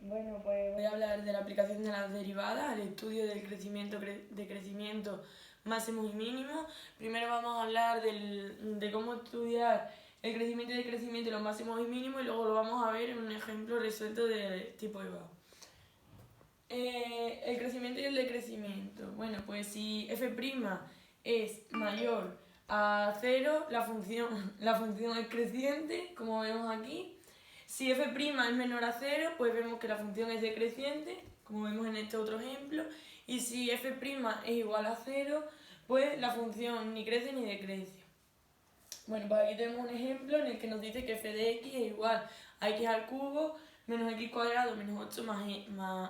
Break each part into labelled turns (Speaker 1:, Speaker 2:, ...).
Speaker 1: Bueno, pues voy a hablar de la aplicación de las derivadas al estudio del crecimiento máximos y mínimos. Primero vamos a hablar de cómo estudiar el crecimiento y decrecimiento y los máximos y mínimos, y luego lo vamos a ver en un ejemplo resuelto de tipo EVA. El crecimiento y el decrecimiento. Bueno, pues si f' es mayor a 0, la función es creciente, como vemos aquí. Si f' es menor a 0, pues vemos que la función es decreciente, como vemos en este otro ejemplo. Y si f' es igual a 0, pues la función ni crece ni decrece. Bueno, pues aquí tenemos un ejemplo en el que nos dice que f de x es igual a x al cubo menos x cuadrado menos 8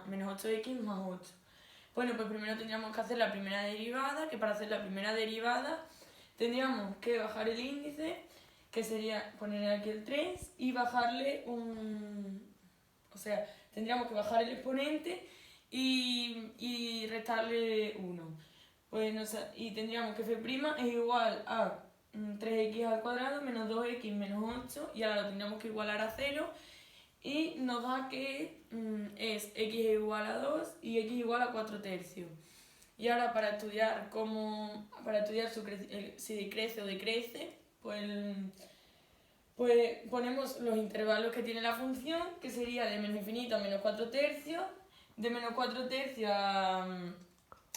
Speaker 1: menos 8x más 8. Bueno, pues primero tendríamos que hacer la primera derivada, que para hacer la primera derivada tendríamos que bajar el índice, que sería poner aquí el 3 y bajarle o sea, tendríamos que bajar el exponente y restarle 1. Pues y tendríamos que f' es igual a 3x al cuadrado menos 2x menos 8, y ahora lo tendríamos que igualar a 0, y nos da que es x es igual a 2 y x igual a 4 tercios. Y ahora para estudiar si crece o decrece, pues ponemos los intervalos que tiene la función, que sería de menos infinito a menos 4 tercios, de menos 4 tercios a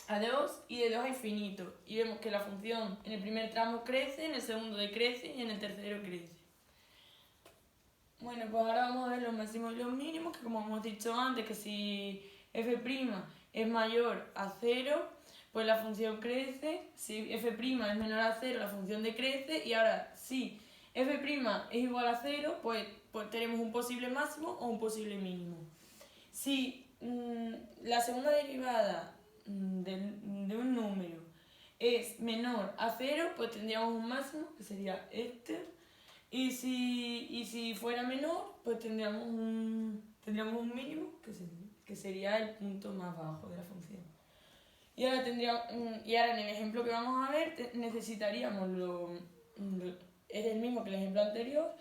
Speaker 1: 2 y de 2 a infinito. Y vemos que la función en el primer tramo crece, en el segundo decrece y en el tercero crece. Bueno, pues ahora vamos a ver los máximos y los mínimos, que como hemos dicho antes, que si f' es mayor a 0, pues la función crece. Si f' es menor a 0, la función decrece. Y ahora, si f' es igual a 0, pues tenemos un posible máximo o un posible mínimo. Si la segunda derivada de un número es menor a 0, pues tendríamos un máximo, que sería este. Y si fuera menor, pues tendríamos un mínimo, que sería el punto más bajo de la función. Y ahora en el ejemplo que vamos a ver necesitaríamos es el mismo que el ejemplo anterior,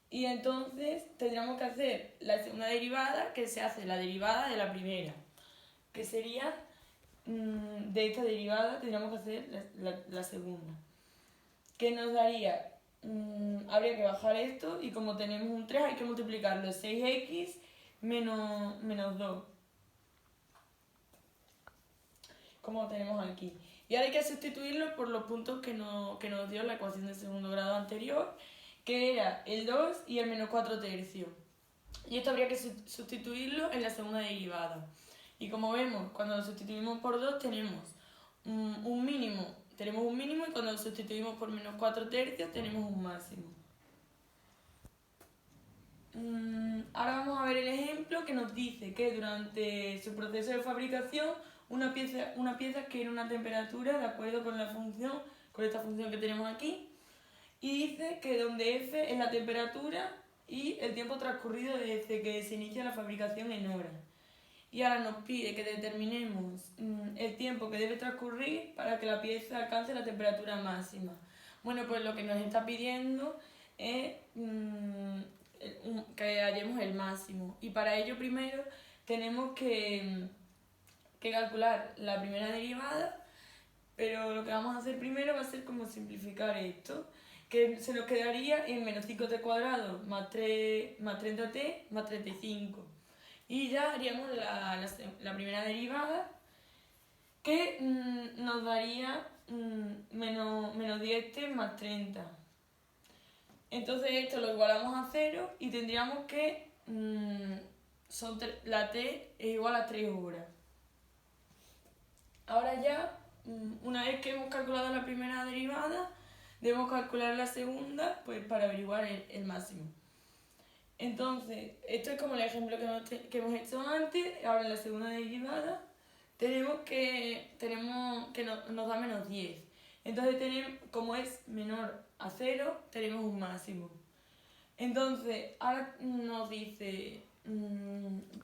Speaker 1: y entonces tendríamos que hacer la segunda derivada, que se hace la derivada de la primera, que sería de esta derivada tendríamos que hacer la segunda, que nos daría, habría que bajar esto, y como tenemos un 3 hay que multiplicarlo, 6x menos 2, como tenemos aquí. Y ahora hay que sustituirlo por los puntos que nos dio la ecuación de segundo grado anterior, que era el 2 y el menos 4 tercios. Y esto habría que sustituirlo en la segunda derivada. Y como vemos, cuando lo sustituimos por 2 tenemos un mínimo, y cuando lo sustituimos por menos 4 tercios tenemos un máximo. Ahora vamos a ver el ejemplo que nos dice que durante su proceso de fabricación una pieza adquiere una temperatura de acuerdo con esta función que tenemos aquí, y dice que donde F es la temperatura y el tiempo transcurrido desde que se inicia la fabricación en horas. Y ahora nos pide que determinemos el tiempo que debe transcurrir para que la pieza alcance la temperatura máxima. Bueno, pues lo que nos está pidiendo es que hallemos el máximo. Y para ello primero tenemos que calcular la primera derivada, pero lo que vamos a hacer primero va a ser como simplificar esto, que se nos quedaría en menos 5t cuadrado más 30t más 35. Y ya haríamos la primera derivada, que nos daría menos 10t más 30. Entonces esto lo igualamos a 0 y tendríamos que la t es igual a 3 horas. Ahora ya, una vez que hemos calculado la primera derivada, debemos calcular la segunda, pues para averiguar el máximo. Entonces, esto es como el ejemplo que hemos hecho antes. Ahora en la segunda derivada tenemos que nos da menos 10. Entonces, como es menor a 0, tenemos un máximo. Entonces, ahora nos dice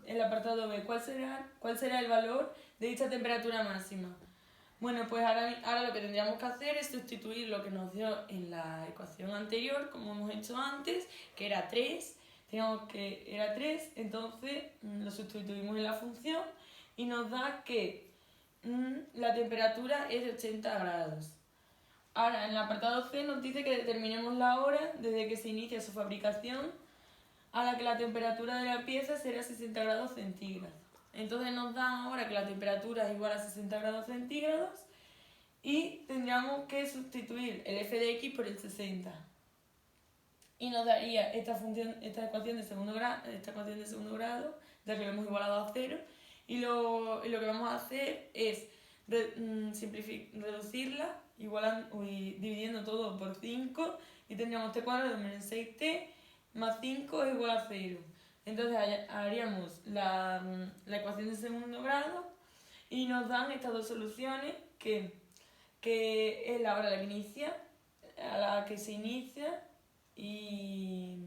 Speaker 1: el apartado B, ¿cuál será el valor de dicha temperatura máxima? Bueno, pues ahora lo que tendríamos que hacer es sustituir lo que nos dio en la ecuación anterior, como hemos hecho antes, que era 3. teníamos que era 3, entonces lo sustituimos en la función y nos da que la temperatura es de 80 grados. Ahora, en el apartado C nos dice que determinemos la hora desde que se inicia su fabricación a la que la temperatura de la pieza será 60 grados centígrados. Entonces nos dan ahora que la temperatura es igual a 60 grados centígrados y tendríamos que sustituir el f de x por el 60. Y nos daría esta ecuación de segundo grado, de que lo hemos igualado a 0. Y lo que vamos a hacer es reducirla dividiendo todo por 5 y tendríamos t cuadrado menos 6t más 5 es igual a 0. Entonces haríamos la ecuación de segundo grado y nos dan estas dos soluciones que es la hora a la que se inicia y...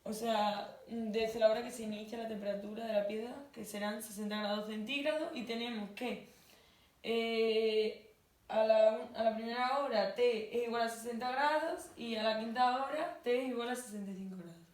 Speaker 1: O sea, desde la hora que se inicia la temperatura de la piedra, que serán 60 grados centígrados, y tenemos que a la primera hora T es igual a 60 grados y a la quinta hora T es igual a 65 grados.